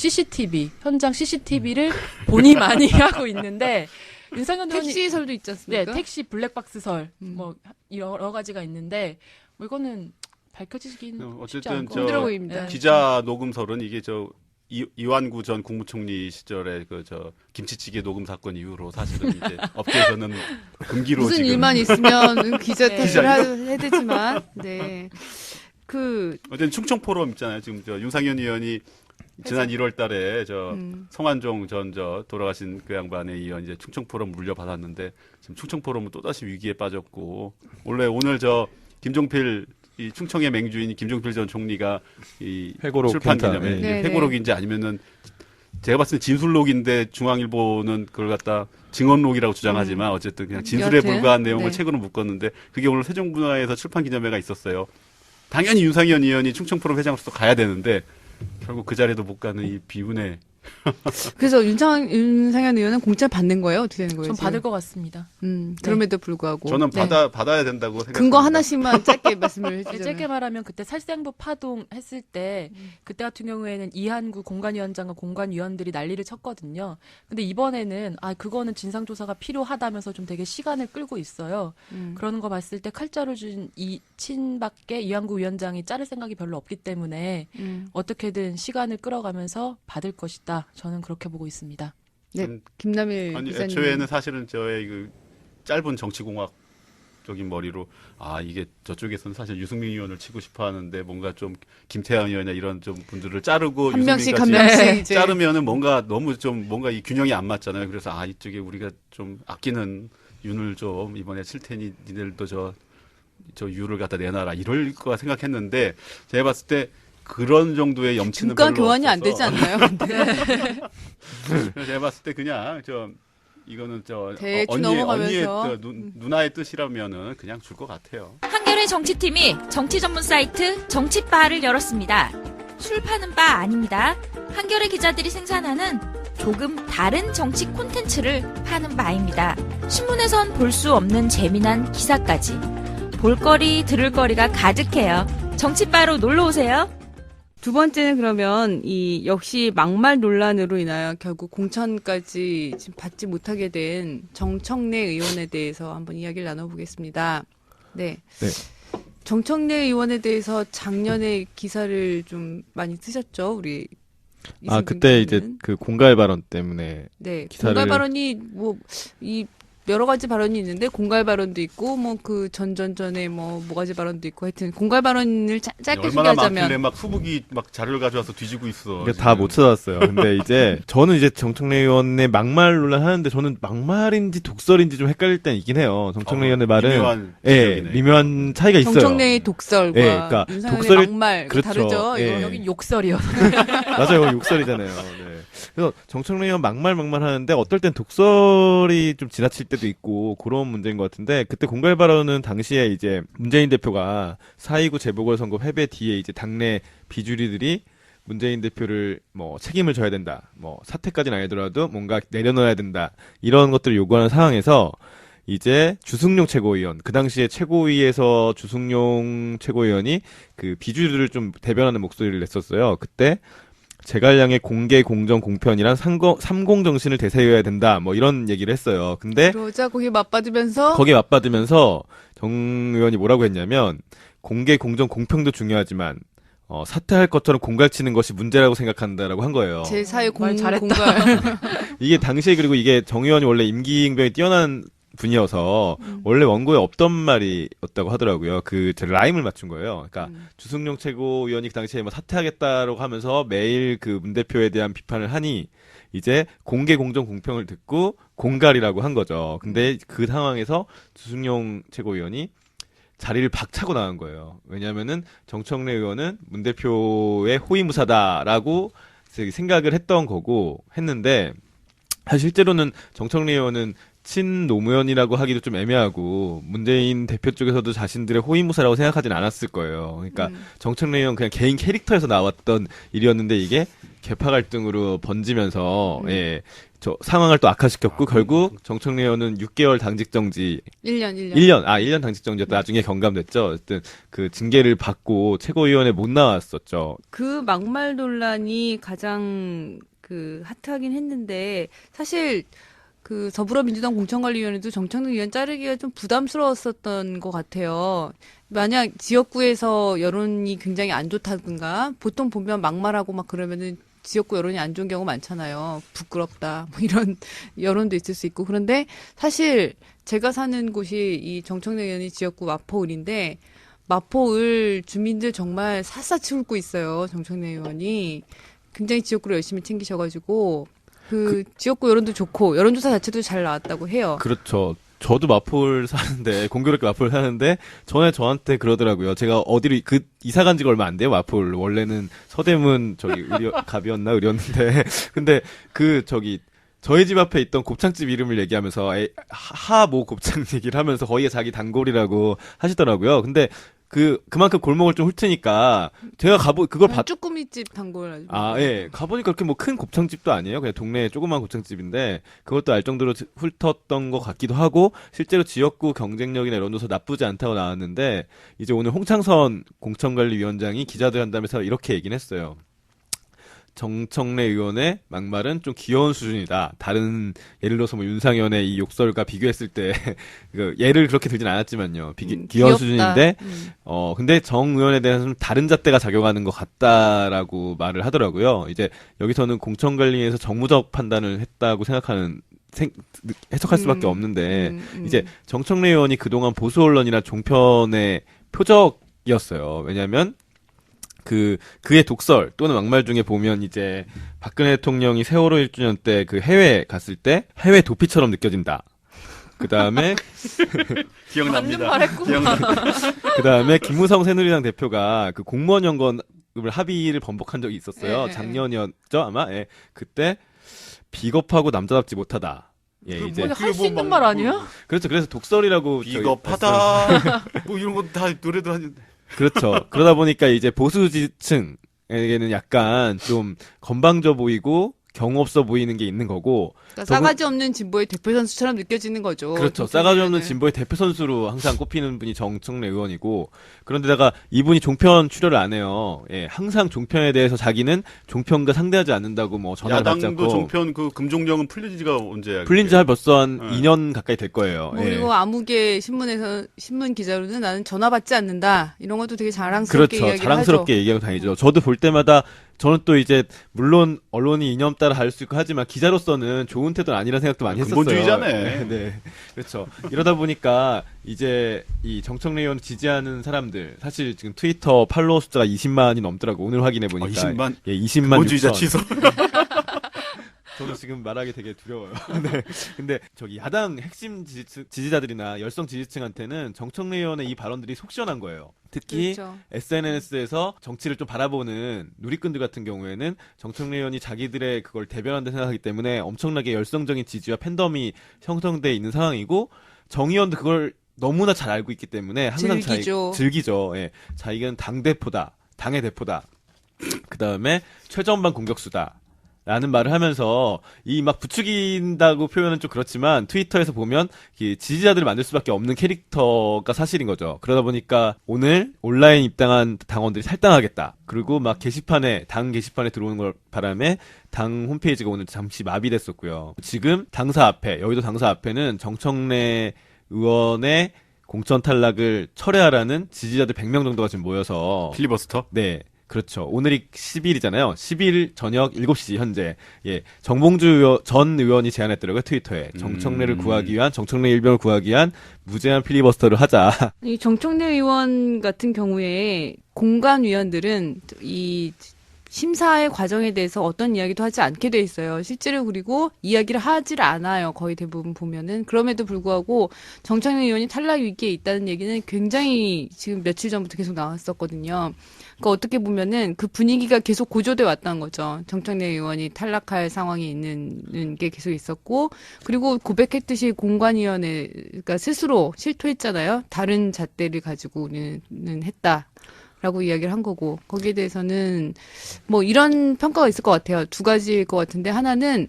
현장 CCTV를 본이 많이 하고 있는데 윤상현 의원이 택시설도 있지 않습니까? 네, 택시 블랙박스설 뭐 여러 가지가 있는데 뭐 이거는 밝혀지긴 쉽지 어쨌든 않고 힘들어 보입니다. 네. 기자 녹음설은 이게 이완구 전 국무총리 시절에 김치찌개 녹음 사건 이후로 사실은 이제 업계에서는 금기로 무슨 지금 일만 있으면 기자 네. 탓을 해야 되지만, 네. 어쨌든 충청 포럼 있잖아요. 지금 윤상현 의원이 지난 1월 달에 성완종 전 돌아가신 그 양반에 이어 이제 충청 포럼 물려받았는데 지금 충청 포럼은 또다시 위기에 빠졌고 오늘 김종필 이 충청의 맹주인 김종필 전 총리가 이 회고록 출판 괜찮- 기념회 네. 회고록인지 아니면은 제가 봤을 때 진술록인데 중앙일보는 그걸 갖다 증언록이라고 주장하지만 어쨌든 그냥 진술에 여하튼, 불과한 내용을 네. 책으로 묶었는데 그게 오늘 세종문화회에서 출판 기념회가 있었어요. 당연히 윤상현 의원이 충청포럼 회장으로서 가야 되는데 결국 그 자리에도 못 가는 이 비운의 그래서 윤상현 의원은 공짜 받는 거예요? 어떻게 되는 거예요? 좀 지금? 받을 것 같습니다. 그럼에도 불구하고. 저는 네. 받아야 된다고 생각합니다. 근거 하나씩만 짧게 말씀을 해주세요. 짧게 말하면 그때 살생부 파동 했을 때 그때 같은 경우에는 이한구 공관위원장과 공관위원들이 난리를 쳤거든요. 근데 이번에는 그거는 진상조사가 필요하다면서 좀 되게 시간을 끌고 있어요. 그러는 거 봤을 때 칼자루 준 이 친밖에 이한구 위원장이 자를 생각이 별로 없기 때문에 어떻게든 시간을 끌어가면서 받을 것이다. 저는 그렇게 보고 있습니다. 네, 김남일 아니, 기자님. 애초에는 사실은 저의 그 짧은 정치공학적인 머리로 이게 저쪽에서는 사실 유승민 의원을 치고 싶어 하는데 뭔가 좀 김태환 의원이나 이런 좀 분들을 자르고 한 명씩 한 유승민까지 명씩 이제 자르면은 뭔가 너무 좀 뭔가 이 균형이 안 맞잖아요. 그래서 이쪽에 우리가 좀 아끼는 윤을 좀 이번에 칠 테니 니들도 저 유를 갖다 내놔라 이럴 거라 생각했는데 제가 봤을 때 그런 정도의 염치는 중간 별로 교환이 안 없어서 되지 않나요? 그래서 제가 봤을 때 그냥 이거는 대충 언니의 넘어가면서. 누나의 뜻이라면은 그냥 줄 것 같아요. 한겨레 정치팀이 정치 전문 사이트 정치바를 열었습니다. 술 파는 바 아닙니다. 한겨레 기자들이 생산하는 조금 다른 정치 콘텐츠를 파는 바입니다. 신문에선 볼 수 없는 재미난 기사까지 볼거리, 들을거리가 가득해요. 정치바로 놀러오세요. 두 번째는 그러면 역시 막말 논란으로 인하여 결국 공천까지 지금 받지 못하게 된 정청래 의원에 대해서 한번 이야기를 나눠보겠습니다. 네. 네. 정청래 의원에 대해서 작년에 기사를 좀 많이 쓰셨죠, 우리. 이승균 그때 이제 기자님은? 그 공갈 발언 때문에 네. 기사를- 공갈 발언이 여러 가지 발언이 있는데 공갈 발언도 있고 그 전전전에 모가지 발언도 있고 하여튼 공갈 발언을 짧게 얼마나 소개하자면 많길래 막 후보기 막 자료를 가져와서 뒤지고 있어. 이게 다 못 찾았어요. 근데 이제 저는 이제 정청래 의원의 막말 논란 하는데 저는 막말인지 독설인지 좀 헷갈릴 때는 있긴 해요. 정청래 의원의 말은 미묘한 예, 지적이네. 미묘한 차이가 있어요. 정청래의 독설과 예, 그러니까 윤상현의 독설을- 막말 그렇죠. 다르죠. 예. 이거 여긴 욕설이요. 맞아요. 이거 욕설이잖아요. 네. 그래서 정청래 의원 막말 하는데 어떨 땐 독설이 좀 지나칠 때도 있고 그런 문제인 것 같은데 그때 공갈 발언은 당시에 이제 문재인 대표가 4.29 재보궐선거 패배 뒤에 이제 당내 비주류들이 문재인 대표를 책임을 져야 된다. 사퇴까지는 아니더라도 뭔가 내려놓아야 된다. 이런 것들을 요구하는 상황에서 이제 주승용 최고위원, 그 당시에 최고위에서 주승용 최고위원이 그 비주류를 좀 대변하는 목소리를 냈었어요. 그때 제갈량의 공개, 공정, 공편이란 삼공 정신을 되새겨야 된다. 뭐 이런 얘기를 했어요. 근데 그러자 거기 맞받으면서 거기에 맞받으면서 정 의원이 뭐라고 했냐면 공개, 공정, 공평도 중요하지만 사퇴할 것처럼 공갈치는 것이 문제라고 생각한다라고 한 거예요. 제4의 말 잘했다. 공갈. 이게 당시에 그리고 이게 정 의원이 원래 임기응변이 뛰어난 분이어서 원래 원고에 없던 말이었다고 하더라고요. 제 라임을 맞춘 거예요. 그러니까 주승용 최고위원이 그 당시에 뭐 사퇴하겠다라고 하면서 매일 그 문 대표에 대한 비판을 하니 이제 공개, 공정, 공평을 듣고 공갈이라고 한 거죠. 근데 그 상황에서 주승용 최고위원이 자리를 박차고 나간 거예요. 왜냐면은 정청래 의원은 문 대표의 호위무사다라고 생각을 했던 거고 했는데 사실 실제로는 정청래 의원은 친노무현이라고 하기도 좀 애매하고 문재인 대표 쪽에서도 자신들의 호위무사라고 생각하진 않았을 거예요. 그러니까 정청래 의원 그냥 개인 캐릭터에서 나왔던 일이었는데 이게 계파 갈등으로 번지면서 예, 저 상황을 또 악화시켰고 결국 정청래 의원은 6개월 당직 정지 1년 당직 정지였다. 나중에 경감됐죠. 어쨌든 그 징계를 받고 최고위원회 못 나왔었죠. 그 막말 논란이 가장 그 핫하긴 했는데 사실 그 더불어민주당 공천관리위원회도 정청래 의원 자르기가 좀 부담스러웠었던 것 같아요. 만약 지역구에서 여론이 굉장히 안 좋다든가 보통 보면 막말하고 막 그러면은 지역구 여론이 안 좋은 경우 많잖아요. 부끄럽다 뭐 이런 여론도 있을 수 있고 그런데 사실 제가 사는 곳이 이 정청래 의원이 지역구 마포을인데 마포을 주민들 정말 샅샅이 훑고 있어요. 정청래 의원이 굉장히 지역구를 열심히 챙기셔가지고 그 지역구 여론도 좋고 여론조사 자체도 잘 나왔다고 해요. 그렇죠. 저도 마포를 사는데 공교롭게 마포를 사는데 전에 저한테 그러더라고요. 제가 어디로 이사 간 지가 얼마 안 돼요. 마포를 원래는 서대문 갑이었나 의료였는데 근데 저희 집 앞에 있던 곱창집 이름을 얘기하면서 하모 곱창 얘기를 하면서 거기가 자기 단골이라고 하시더라고요. 근데 그만큼 골목을 좀 훑으니까 제가 그걸 쭈꾸미집 단골. 예. 가보니까 그렇게 뭐 큰 곱창집도 아니에요. 그냥 동네에 조그만 곱창집인데 그것도 알 정도로 훑었던 것 같기도 하고 실제로 지역구 경쟁력이나 여론조사 나쁘지 않다고 나왔는데 이제 오늘 홍창선 공천관리위원장이 기자들 한담에서 이렇게 얘기는 했어요. 정청래 의원의 막말은 좀 귀여운 수준이다. 다른 예를 들어서 뭐 윤상현의 이 욕설과 비교했을 때 예를 그렇게 들진 않았지만요. 귀여운 귀엽다. 수준인데 근데 정 의원에 대해서는 다른 잣대가 작용하는 것 같다라고 말을 하더라고요. 이제 여기서는 공천관리에서 정무적 판단을 했다고 생각하는 해석할 수밖에 없는데 이제 정청래 의원이 그동안 보수 언론이나 종편의 표적이었어요. 왜냐하면 그의 독설 또는 막말 중에 보면 이제 박근혜 대통령이 세월호 1주년 때 그 해외 갔을 때 해외 도피처럼 느껴진다. 그 다음에 기억납니다. 그 다음에 김무성 새누리당 대표가 그 공무원 연금을 합의를 번복한 적이 있었어요. 작년이었죠 아마. 예. 그때 비겁하고 남자답지 못하다. 예, 이제 할 수 있는 말 아니야? 그렇죠. 그래서 독설이라고 비겁하다. 뭐 이런 거 다 노래도 하는데. 그렇죠. 그러다 보니까 이제 보수 지층에게는 약간 좀 건방져 보이고 경우 없어 보이는 게 있는 거고. 그러니까 싸가지 없는 진보의 대표 선수처럼 느껴지는 거죠. 그렇죠. 싸가지 없는 진보의 대표 선수로 항상 꼽히는 분이 정청래 의원이고 그런데다가 이분이 종편 출연을 안 해요. 예, 항상 종편에 대해서 자기는 종편과 상대하지 않는다고 뭐 전화를 받지 않고. 야당도 종편 그 금종령은 풀린 지가 언제야? 풀린 지 벌써 한 2년 가까이 될 거예요. 뭐 예. 그리고 아무개 신문 기자로는 나는 전화 받지 않는다. 이런 것도 되게 자랑스럽게 그렇죠. 이야기를 자랑스럽게 하죠. 얘기하고 다니죠. 저도 볼 때마다 저는 또 이제 물론 언론이 이념 따라 다를 수 있고 하지만 기자로서는 좋은 태도는 아니라는 생각도 많이 했었어요. 근본주의자네. 네. 그렇죠. 이러다 보니까 이제 이 정청래 의원 지지하는 사람들 사실 지금 트위터 팔로워 숫자가 20만이 넘더라고. 오늘 확인해 보니까. 20만? 예, 20만 근본주의자 6천. 취소. 저도 지금 말하기 되게 두려워요. 네. 근데 야당 핵심 지지자들이나 열성 지지층한테는 정청래 의원의 이 발언들이 속 시원한 거예요. 특히 그렇죠. SNS에서 정치를 좀 바라보는 누리꾼들 같은 경우에는 정청래 의원이 자기들의 그걸 대변한다 생각하기 때문에 엄청나게 열성적인 지지와 팬덤이 형성돼 있는 상황이고 정 의원도 그걸 너무나 잘 알고 있기 때문에 항상 즐기죠. 예. 자기는 당대표다. 당의 대표다. 그 다음에 최전방 공격수다. 라는 말을 하면서 이 막 부추긴다고 표현은 좀 그렇지만 트위터에서 보면 이 지지자들을 만들 수밖에 없는 캐릭터가 사실인 거죠. 그러다 보니까 오늘 온라인 입당한 당원들이 탈당하겠다. 그리고 막 당 게시판에 들어오는 걸 바람에 당 홈페이지가 오늘 잠시 마비됐었고요. 지금 여의도 당사 앞에는 정청래 의원의 공천 탈락을 철회하라는 지지자들 100명 정도가 지금 모여서 필리버스터? 네. 그렇죠. 오늘이 10일이잖아요. 10일 저녁 7시 현재. 예. 정봉주 전 의원이 제안했더라고요. 트위터에. 정청래 일병을 구하기 위한 무제한 필리버스터를 하자. 이 정청래 의원 같은 경우에 공관 위원들은 이 심사의 과정에 대해서 어떤 이야기도 하지 않게 돼 있어요. 실제로 그리고 이야기를 하질 않아요. 거의 대부분 보면은. 그럼에도 불구하고 정청래 의원이 탈락 위기에 있다는 얘기는 굉장히 지금 며칠 전부터 계속 나왔었거든요. 그러니까 어떻게 보면은 그 분위기가 계속 고조돼 왔다는 거죠. 정청래 의원이 탈락할 상황이 있는 게 계속 있었고, 그리고 고백했듯이 공관위원회가 스스로 실토했잖아요. 다른 잣대를 가지고는 했다. 라고 이야기를 한 거고, 거기에 대해서는 뭐 이런 평가가 있을 것 같아요. 두 가지일 것 같은데, 하나는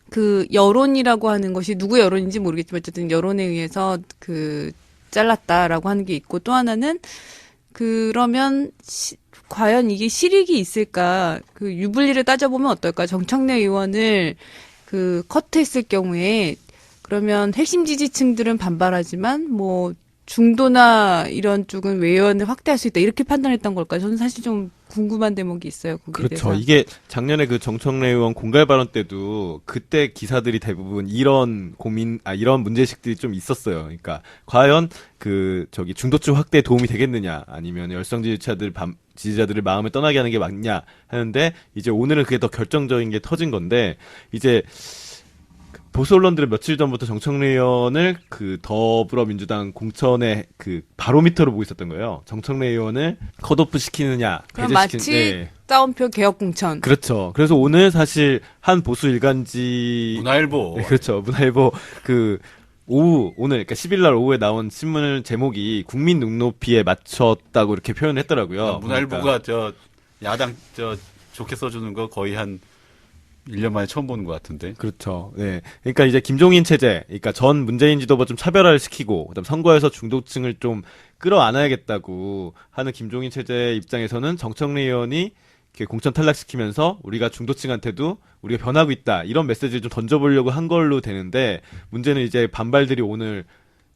그 여론이라고 하는 것이 누구 여론인지 모르겠지만 어쨌든 여론에 의해서 그 잘랐다라고 하는 게 있고, 또 하나는 그러면 과연 이게 실익이 있을까? 그 유불리를 따져보면 어떨까? 정청래 의원을 그 커트했을 경우에 그러면 핵심 지지층들은 반발하지만 뭐 중도나 이런 쪽은 외연을 확대할 수 있다 이렇게 판단했던 걸까요? 저는 사실 좀 궁금한 대목이 있어요. 거기에 그렇죠. 대해서. 이게 작년에 그 정청래 의원 공갈 발언 때도 그때 기사들이 대부분 이런 이런 문제식들이 좀 있었어요. 그러니까 과연 중도층 확대에 도움이 되겠느냐, 아니면 열성 지지자들을 마음을 떠나게 하는 게 맞냐 하는데, 이제 오늘은 그게 더 결정적인 게 터진 건데, 이제 보수 언론들은 며칠 전부터 정청래 의원을 그 더불어민주당 공천의 그 바로미터로 보고 있었던 거예요. 정청래 의원을 컷오프 시키느냐, 그럼 마치 따옴표 개혁 공천. 그렇죠. 그래서 오늘 사실 한 보수 일간지 문화일보. 네, 그렇죠. 문화일보 오늘 그러니까 10일 날 오후에 나온 신문 제목이 국민 눈높이에 맞췄다고 이렇게 표현을 했더라고요. 문화일보가 야당 좋게 써주는 거 거의 한 1년 만에 처음 보는 것 같은데. 그렇죠. 네. 그러니까 이제 김종인 체제, 그러니까 전 문재인 지도부 좀 차별화를 시키고, 그다음 선거에서 중도층을 좀 끌어안아야겠다고 하는 김종인 체제 입장에서는 정청래 의원이 이렇게 공천 탈락시키면서 우리가 중도층한테도 우리가 변하고 있다, 이런 메시지를 좀 던져보려고 한 걸로 되는데, 문제는 이제 반발들이 오늘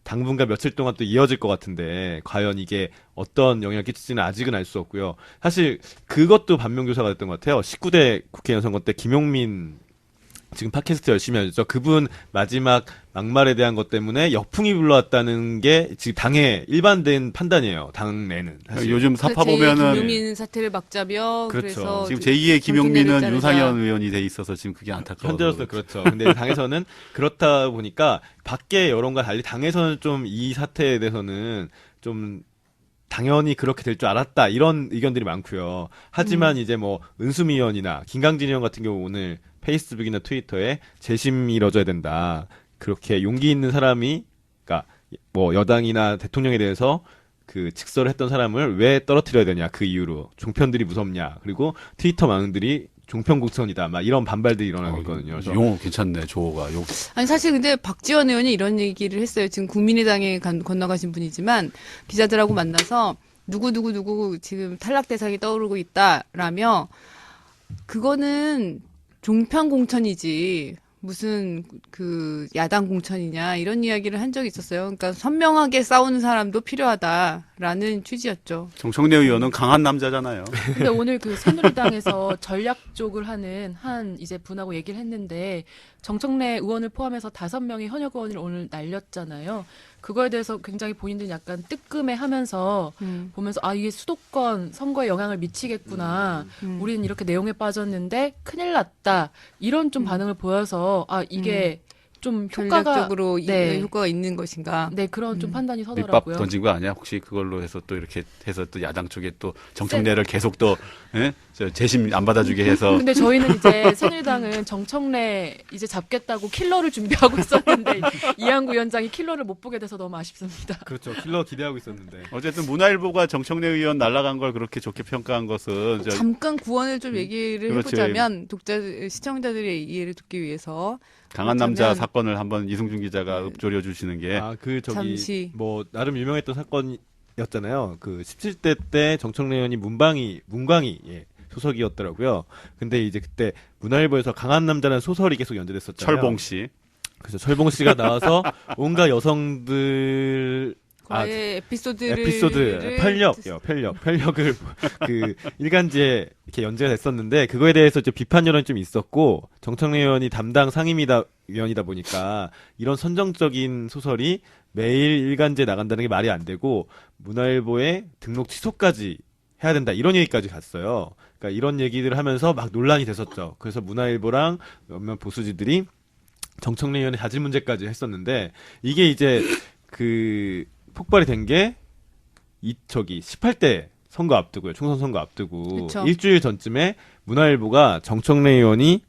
당분간 며칠 동안 또 이어질 것 같은데, 과연 이게 어떤 영향을 끼칠지는 아직은 알 수 없고요. 사실 그것도 반면교사가 됐던 것 같아요. 19대 국회의원 선거 때 김용민, 지금 팟캐스트 열심히 하죠. 그분 마지막 막말에 대한 것 때문에 역풍이 불러왔다는 게 지금 당의 일반된 판단이에요. 당내는. 사실. 요즘 사파 보면은 김용민 사태를 막자며 그렇죠. 그래서 지금 제2의 김용민은 자르자. 윤상현 의원이 돼 있어서 지금 그게 안타까워요. 현재로서 그렇죠. 근데 당에서는 그렇다 보니까 밖의 여론과 달리 당에서는 좀 이 사태에 대해서는 좀 당연히 그렇게 될 줄 알았다, 이런 의견들이 많고요. 하지만 이제 뭐 은수미 의원이나 김강진 의원 같은 경우 오늘 페이스북이나 트위터에 재심이 이뤄져야 된다, 그렇게 용기 있는 사람이, 그러니까 뭐 여당이나 대통령에 대해서 그 직설을 했던 사람을 왜 떨어뜨려야 되냐, 그 이유로 종편들이 무섭냐, 그리고 트위터 망들이 종편 공천이다, 막 이런 반발들이 일어나고 있거든요. 그래서 용어 괜찮네, 조어가. 아니 사실 근데 박지원 의원이 이런 얘기를 했어요. 지금 국민의당에 건너가신 분이지만 기자들하고 만나서 누구 지금 탈락 대상이 떠오르고 있다라며, 그거는 종편 공천이지 무슨 그 야당 공천이냐 이런 이야기를 한 적이 있었어요. 그러니까 선명하게 싸우는 사람도 필요하다라는 취지였죠. 정청래 의원은 강한 남자잖아요. 근데 오늘 그 새누리당에서 전략 쪽을 하는 한 이제 분하고 얘기를 했는데, 정청래 의원을 포함해서 5명의 현역 의원을 오늘 날렸잖아요. 그거에 대해서 굉장히 본인들이 약간 뜨끔해하면서 보면서 이게 수도권 선거에 영향을 미치겠구나. 우리는 이렇게 내용에 빠졌는데 큰일 났다. 이런 좀 반응을 보여서 이게 좀 효과가 전략적으로 네. 효과가 있는 것인가. 네 그런 좀 판단이 밑밥 서더라고요. 던진 거 아니야? 혹시 그걸로 해서 또 이렇게 해서 또 야당 쪽에 또 정청래를 계속 또 저 재심 안 받아주게 해서 근데 저희는 이제 새누리당은 정청래 이제 잡겠다고 킬러를 준비하고 있었는데 이한구 위원장이 킬러를 못 보게 돼서 너무 아쉽습니다. 그렇죠. 킬러 기대하고 있었는데. 어쨌든 문화일보가 정청래 의원 날아간 걸 그렇게 좋게 평가한 것은 잠깐 구원을 좀 얘기를 그렇죠. 해보자면 시청자들의 이해를 돕기 위해서 강한 남자 그렇다면- 사건을 한번 이승준 기자가 읊조려 주시는 게 잠시. 뭐 나름 유명했던 사건이었잖아요. 그 17대 때 정청래 의원이 문광희 소속이었더라고요. 근데 이제 그때 문화일보에서 강한 남자라는 소설이 계속 연재됐었잖아요. 철봉 씨. 그래서 철봉 씨가 나와서 온갖 여성들 과의 에피소드를 편력을 그 일간지에 이렇게 연재가 됐었는데 그거에 대해서 이제 비판 여론이 좀 있었고 정청래 의원이 담당 위원이다 보니까 이런 선정적인 소설이 매일 일간지에 나간다는 게 말이 안 되고 문화일보에 등록 취소까지 해야 된다 이런 얘기까지 갔어요. 그러니까 이런 얘기들을 하면서 막 논란이 됐었죠. 그래서 문화일보랑 몇몇 보수지들이 정청래 의원의 자질 문제까지 했었는데 이게 이제 그 폭발이 된 게 18대 선거 앞두고요. 총선 선거 앞두고 그쵸. 일주일 전쯤에 문화일보가 정청래 의원이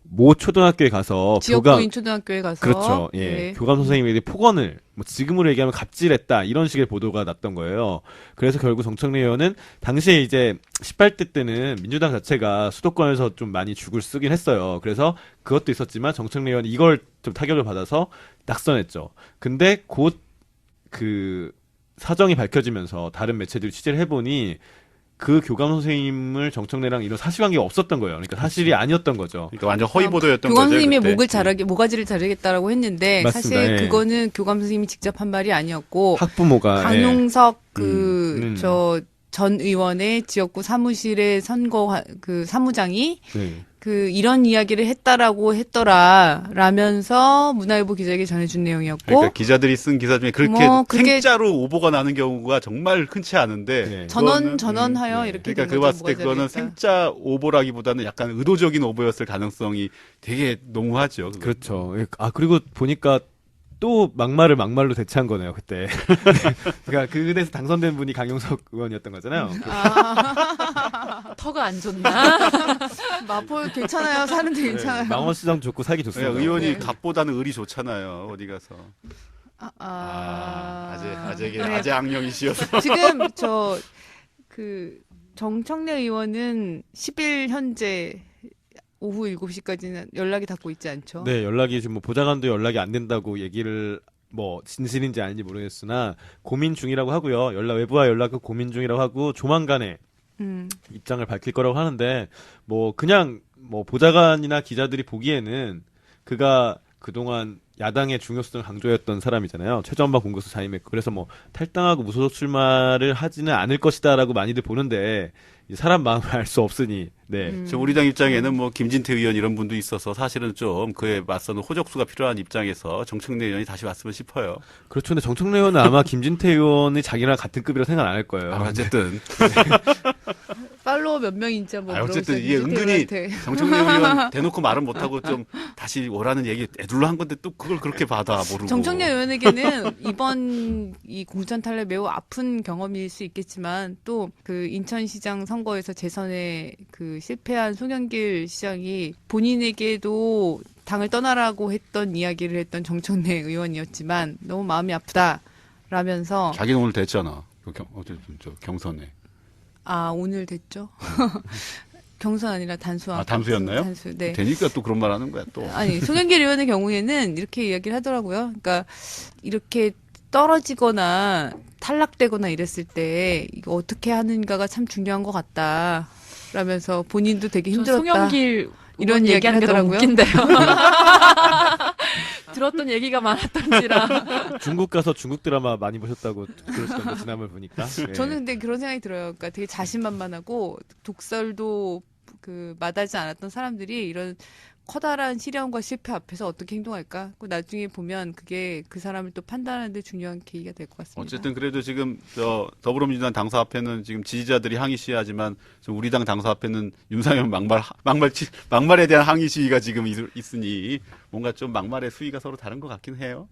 모 초등학교에 가서 지역구인 초등학교에 가서 그렇죠. 예. 네. 교감 선생님에게 폭언을 뭐 지금으로 얘기하면 갑질했다 이런 식의 보도가 났던 거예요. 그래서 결국 정청래 의원은 당시에 이제 18대 때는 민주당 자체가 수도권에서 좀 많이 죽을 쓰긴 했어요. 그래서 그것도 있었지만 정청래 의원이 이걸 좀 타격을 받아서 낙선했죠. 근데 곧 그 사정이 밝혀지면서 다른 매체들이 취재를 해보니 그 교감 선생님을 정청래랑 이런 사실관계가 없었던 거예요. 그러니까 사실이 아니었던 거죠. 그러니까 완전 허위 보도였던 교감 거죠. 선생님의 그때. 모가지를 자르겠다고 했는데 맞습니다. 사실 예. 그거는 교감 선생님이 직접 한 말이 아니었고 학부모가 강용석 음. 전 의원의 지역구 사무실의 그 사무장이 네. 이런 이야기를 했더라라면서 문화일보 기자에게 전해준 내용이었고 그러니까 기자들이 쓴 기사 중에 그렇게 뭐 그게- 생자로 오보가 나는 경우가 정말 흔치 않은데 네. 전원하여 이렇게 그러니까 된 그 거죠, 봤을 때 그거는 모가지를 생자 오보라기보다는 약간 의도적인 오보였을 가능성이 되게 농후하죠. 그거. 그렇죠. 그리고 보니까 또 막말로 대체한 거네요, 그때. 그러니까 그래서 당선된 분이 강용석 의원이었던 거잖아요. 터가 안 좋나? 마포 괜찮아요. 사는데 괜찮아요. 망원시장 좋고 살기 네, 좋습니다. 의원이 네. 값보다는 을이 좋잖아요. 어디 가서. 아재 네. 악령이시여서. 지금 정청래 의원은 10일 현재 오후 7시까지는 연락이 닿고 있지 않죠? 네, 연락이 지금 뭐 보좌관도 연락이 안 된다고 얘기를 뭐 진실인지 아닌지 모르겠으나 고민 중이라고 하고요. 외부와 연락을 고민 중이라고 하고 조만간에 입장을 밝힐 거라고 하는데 뭐 그냥 뭐 보좌관이나 기자들이 보기에는 그가 그동안 야당의 중요성을 강조했던 사람이잖아요. 최저한방 공격수 자임했고 그래서 뭐 탈당하고 무소속 출마를 하지는 않을 것이다라고 많이들 보는데 이 사람 마음을 알 수 없으니 네. 저 우리 당 입장에는 뭐 김진태 의원 이런 분도 있어서 사실은 좀 그에 맞서는 호적수가 필요한 입장에서 정청래 의원이 다시 왔으면 싶어요. 그렇죠. 근데 정청래 의원은 아마 김진태 의원이 자기랑 같은 급이라 생각 안 할 거예요. 어쨌든 팔로워 몇 명인지 한번 어쨌든 물어보세요. 이게 은근히 김진태 의원한테. 정청래 의원 대놓고 말은 못하고 좀 다시 오라는 얘기 애둘러 한 건데 또 그걸 그렇게 받아 모르고. 정청래 의원에게는 이번 이 공천 탈락 매우 아픈 경험일 수 있겠지만 또 그 인천시장 선거에서 재선에 실패한 송영길 시장이 본인에게도 당을 떠나라고 했던 이야기를 했던 정청래 의원이었지만 너무 마음이 아프다라면서 자기는 오늘 됐잖아. 어쨌든 저 경선에. 오늘 됐죠? 경선 아니라 단수화. 단수였나요? 단수. 네. 되니까 또 그런 말 하는 거야 또. 아니, 송영길 의원의 경우에는 이렇게 이야기를 하더라고요. 그러니까 이렇게 떨어지거나 탈락되거나 이랬을 때 이거 어떻게 하는가가 참 중요한 것 같다. 라면서 본인도 되게 힘들었다. 송영길 이런 얘기하는 게 너무 얘기를 웃긴데요. 들었던 얘기가 많았던지라. 중국 가서 중국 드라마 많이 보셨다고 그러시던데 지난번 보니까. 네. 저는 근데 그런 생각이 들어요. 그러니까 되게 자신만만하고 독설도 마다하지 않았던 사람들이 이런 커다란 시련과 실패 앞에서 어떻게 행동할까? 그 나중에 보면 그게 그 사람을 또 판단하는 데 중요한 계기가 될 것 같습니다. 어쨌든 그래도 지금 더불어민주당 당사 앞에는 지금 지지자들이 항의 시위하지만 우리 당 당사 앞에는 윤상현 막말에 대한 항의 시위가 지금 있으니 뭔가 좀 막말의 수위가 서로 다른 것 같긴 해요.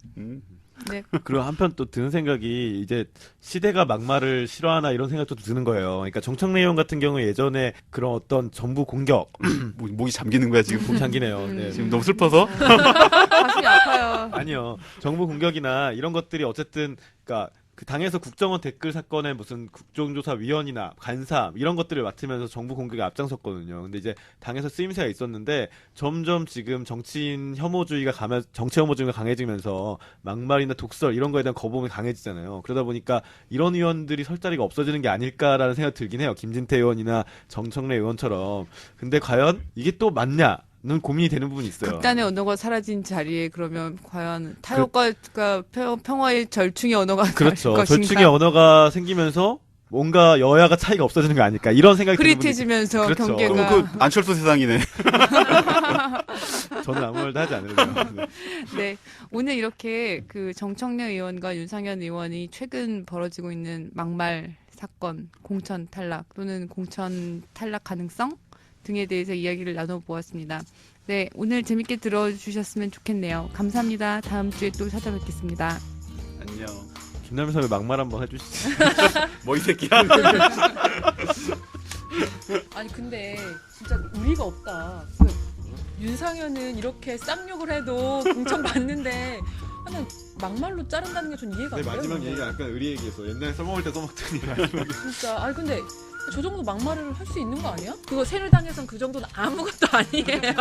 네. 그리고 한편 또 드는 생각이 이제 시대가 막말을 싫어하나 이런 생각도 드는 거예요. 그러니까 정청래 의원 같은 경우 예전에 그런 어떤 정부 공격 목이 잠기는 거야 지금. 목 잠기네요. 네. 지금 너무 슬퍼서. 가슴이 아파요. 아니요. 정부 공격이나 이런 것들이 어쨌든 그러니까 그 당에서 국정원 댓글 사건에 무슨 국정조사위원이나 간사 이런 것들을 맡으면서 정부 공격에 앞장섰거든요. 근데 이제 당에서 쓰임새가 있었는데 점점 지금 정치인 혐오주의가 정치 혐오주의가 강해지면서 막말이나 독설 이런 거에 대한 거부감이 강해지잖아요. 그러다 보니까 이런 의원들이 설 자리가 없어지는 게 아닐까라는 생각이 들긴 해요. 김진태 의원이나 정청래 의원처럼. 근데 과연 이게 또 맞냐? 는 고민이 되는 부분이 있어요. 극단의 언어가 사라진 자리에 그러면 과연 타협과 평화의 절충의 언어가 그렇죠. 갈 것인가? 절충의 언어가 생기면서 뭔가 여야가 차이가 없어지는 거 아닐까 이런 생각이 드는 부분이 흐릿해지면서 그렇죠. 경계가 그럼 그 안철수 세상이네. 저는 아무 말도 하지 않으려고요. 네. 네, 오늘 이렇게 그 정청래 의원과 윤상현 의원이 최근 벌어지고 있는 막말 사건, 공천 탈락 또는 공천 탈락 가능성 등에 대해서 이야기를 나눠보았습니다. 네, 오늘 재밌게 들어주셨으면 좋겠네요. 감사합니다. 다음 주에 또 찾아뵙겠습니다. 안녕. 김남일 선배 막말 한번 해주시죠. 뭐 이 새끼야. 아니 근데 진짜 의리가 없다. 그 윤상현은 이렇게 쌍욕을 해도 공천 받는데 하는 막말로 자른다는 게 전 이해가 안 돼요. 약간 의리 얘기해서 옛날에 써먹을 때 써먹더니 마지막에 진짜 아니 근데 저 정도 막말을 할 수 있는 거 아니야? 그거 새누리당에선 그 정도는 아무것도 아니에요.